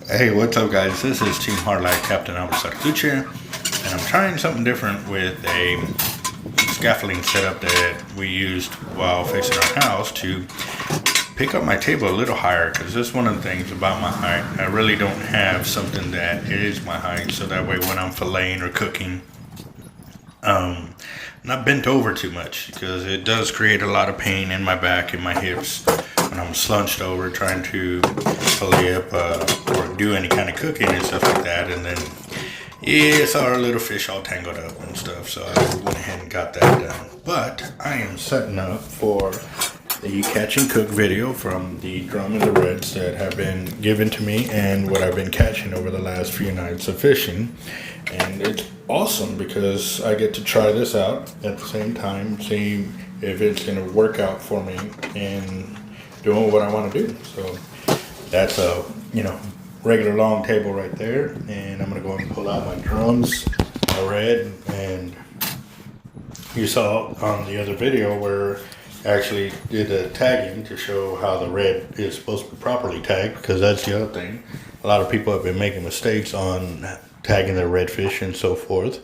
Hey, what's up, guys? This is Team Hardlight Captain Alberto Zertuche, and I'm trying something different with a scaffolding setup that we used while fixing our house to pick up my table a little higher, because this is one of the things about my height. I really don't have something that is my height, so that way when I'm filleting or cooking, not bent over too much, because it does create a lot of pain in my back and my hips when I'm slunched over trying to fillet up or do any kind of cooking and stuff like that. And then yeah, saw our little fish all tangled up and stuff, so I went ahead and got that done. But I am setting up for the catch and cook video from the drum and the reds that have been given to me and what I've been catching over the last few nights of fishing. And it's awesome because I get to try this out at the same time, see if it's going to work out for me in doing what I want to do. So that's a regular long table right there, and I'm going to go and pull out my drums, my red, and you saw on the other video where I actually did a tagging to show how the red is supposed to be properly tagged, because that's the other thing. A lot of people have been making mistakes on tagging their redfish and so forth.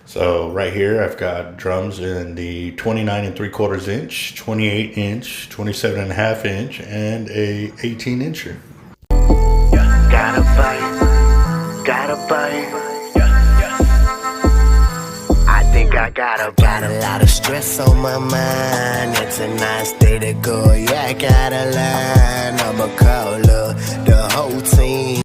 So right here I've got drums in the 29 3/4 inch, 28 inch, 27 1/2 inch, and a 18 incher. Gotta bite. I think I got a lot of stress on my mind. It's a nice day to go. Yeah, I got a line. I'ma call up the whole team.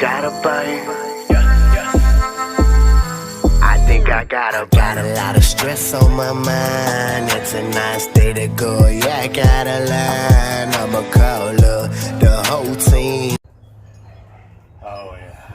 Gotta bite. I think I got a lot of stress on my mind. It's a nice day to go. Yeah, I got a line. I'ma call up the whole team. Oh yeah.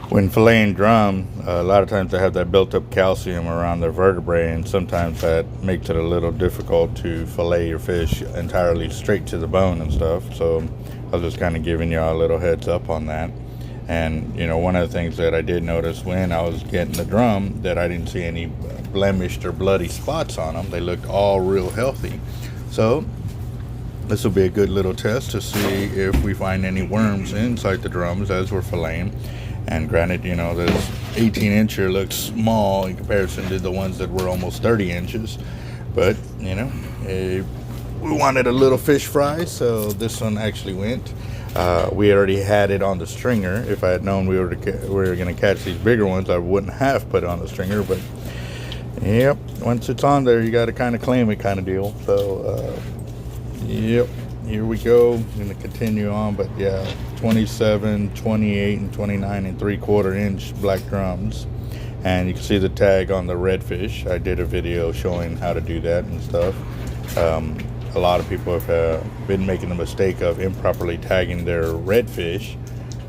When filleting drum, a lot of times they have that built up calcium around their vertebrae, and sometimes that makes it a little difficult to fillet your fish entirely straight to the bone and stuff. So I was just kind of giving y'all a little heads up on that. And one of the things that I did notice when I was getting the drum, that I didn't see any blemished or bloody spots on them. They looked all real healthy. So this will be a good little test to see if we find any worms inside the drums as we're filleting. And granted, this 18 incher looks small in comparison to the ones that were almost 30 inches. But, we wanted a little fish fry, so this one actually went. We already had it on the stringer. If I had known we were going to catch these bigger ones, I wouldn't have put it on the stringer. But yep, once it's on there, you got to kind of claim it, kind of deal. So yep, here we go. I'm going to continue on, but yeah, 27, 28, and 29 and 3/4 inch black drums. And you can see the tag on the redfish. I did a video showing how to do that and stuff. A lot of people have been making the mistake of improperly tagging their redfish.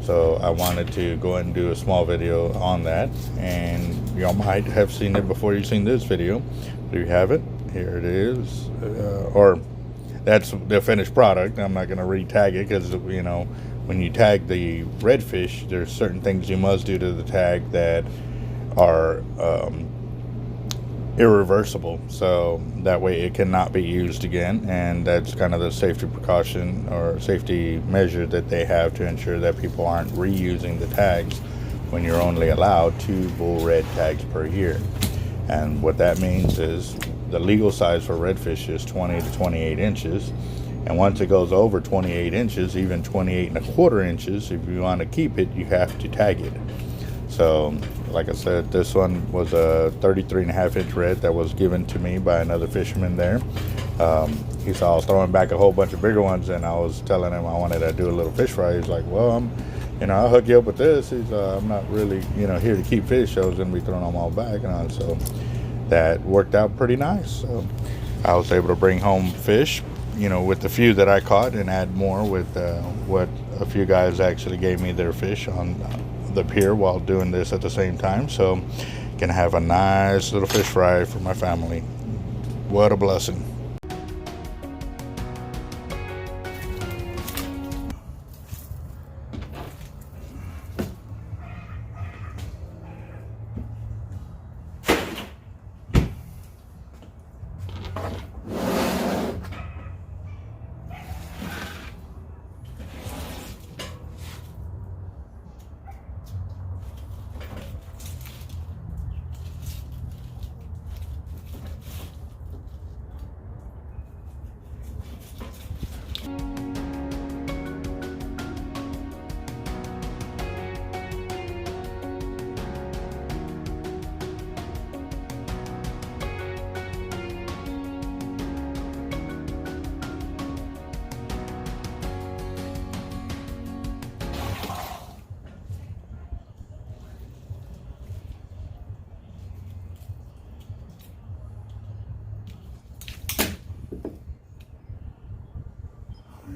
So I wanted to go ahead and do a small video on that. And y'all might have seen it before you've seen this video. There you have it. Here it is. Or that's the finished product. I'm not going to re-tag it because, you know, when you tag the redfish, there's certain things you must do to the tag that are irreversible, so that way it cannot be used again, and that's kind of the safety precaution or safety measure that they have to ensure that people aren't reusing the tags when you're only allowed 2 bull red tags per year. And what that means is the legal size for redfish is 20 to 28 inches, and once it goes over 28 inches, even 28 1/4 inches, if you want to keep it, you have to tag it. So like I said, this one was a 33.5 inch red that was given to me by another fisherman there. He saw I was throwing back a whole bunch of bigger ones, and I was telling him I wanted to do a little fish fry. He's like, well, I'll hook you up with this. He's I'm not really, here to keep fish. I was going to be throwing them all back. And so that worked out pretty nice. So I was able to bring home fish, with the few that I caught, and add more with what a few guys actually gave me their fish on the pier while doing this at the same time. So can have a nice little fish fry for my family. What a blessing.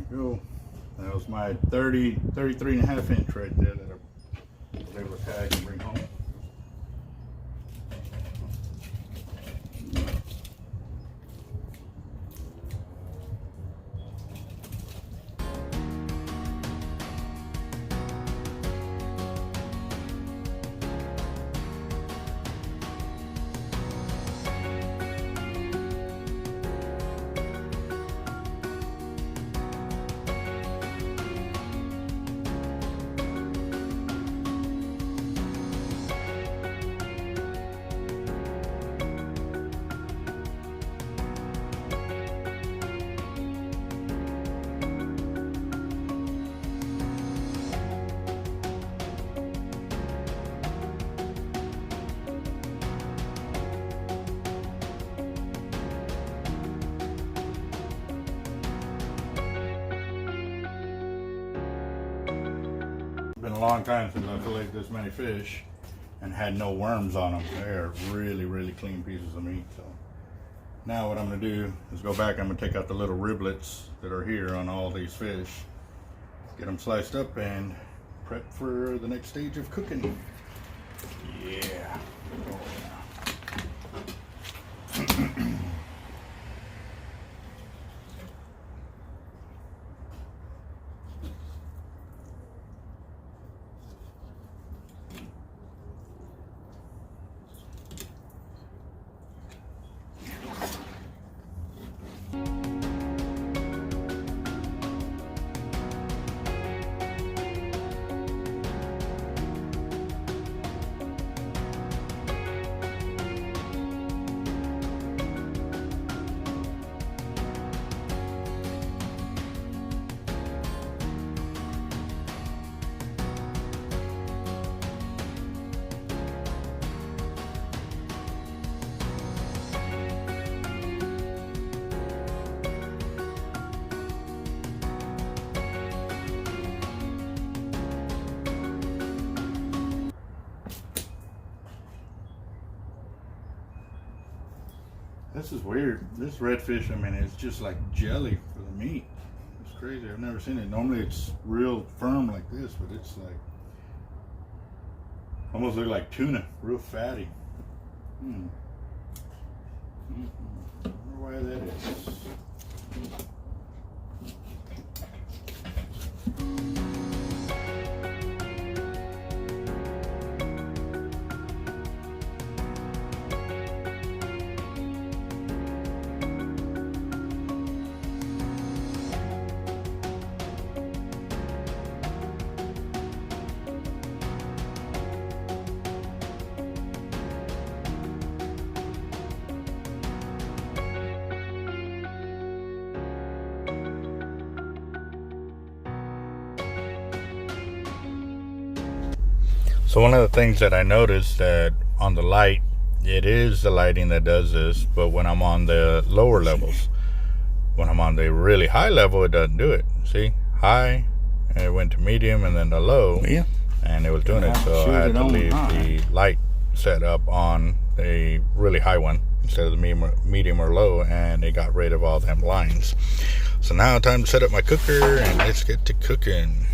Go. That was my 33.5 inch right there that I was able to tag and bring home. Been a long time since I filleted this many fish and had no worms on them. They're really clean pieces of meat. So now what I'm going to do is go back. I'm going to take out the little riblets that are here on all these fish, get them sliced up, and prep for the next stage of cooking. Yeah. Oh, yeah. This is weird. This redfish, I mean, it's just like jelly for the meat. It's crazy. I've never seen it. Normally it's real firm like this, but it's like almost look like tuna, real fatty. I wonder why that is. So one of the things that I noticed that on the light, it is the lighting that does this, but when I'm on the lower levels, when I'm on the really high level, it doesn't do it. See, high, and it went to medium, and then to low, and it was doing it. So I had to leave the light set up on a really high one instead of the medium or low, and it got rid of all them lines. So now time to set up my cooker, and let's get to cooking.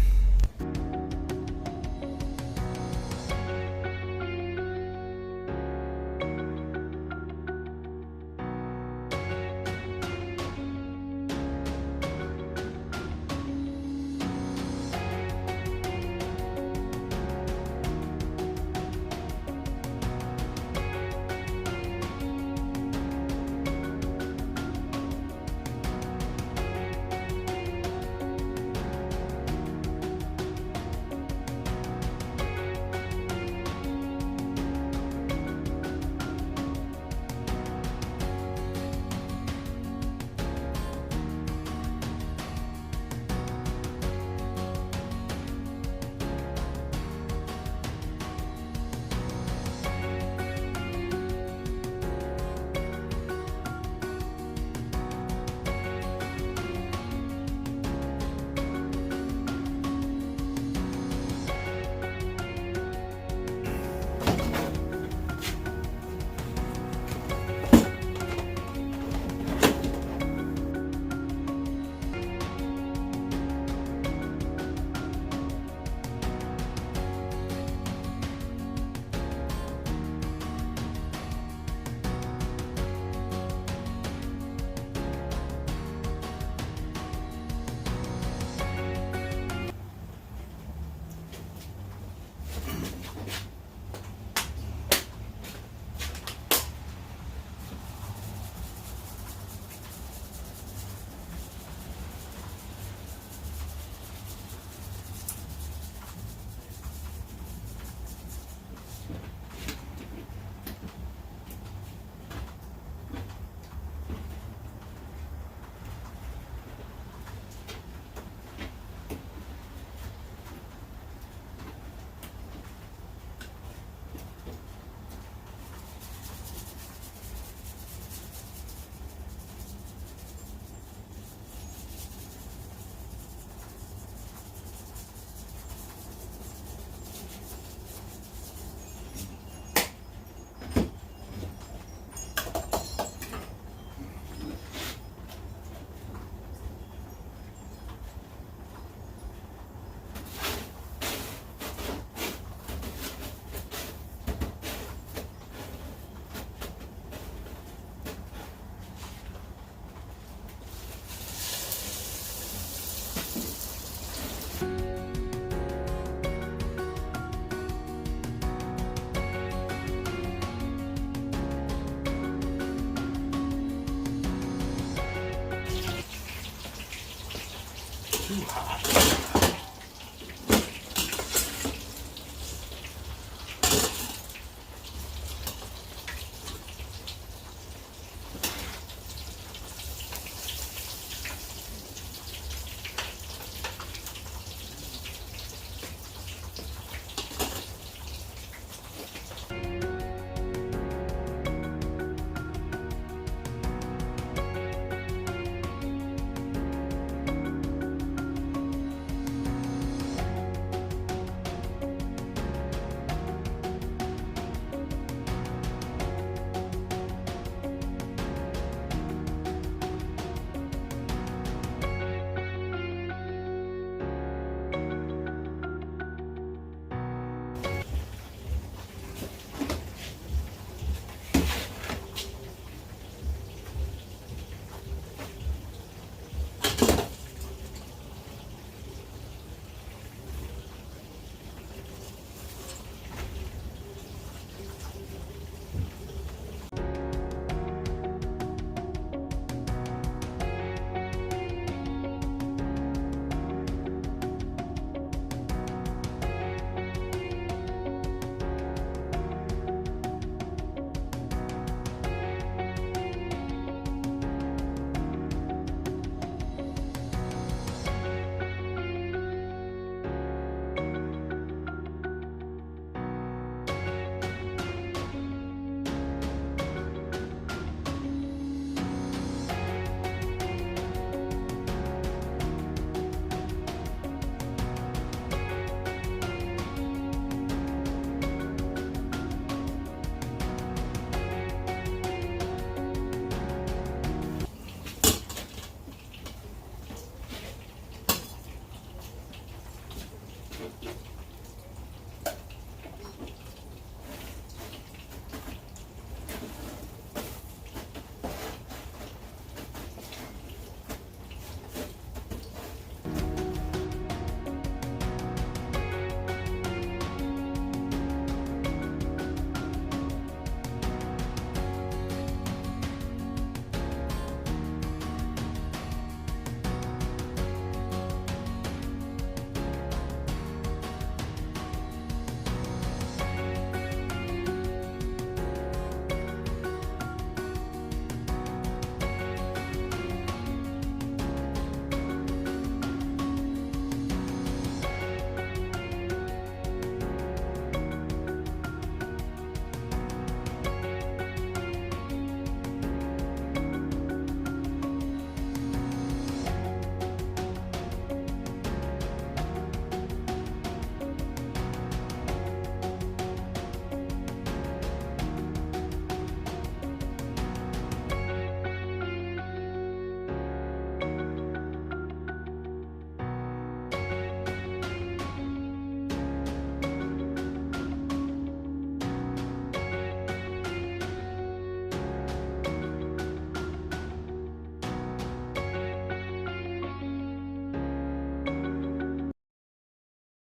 too hot.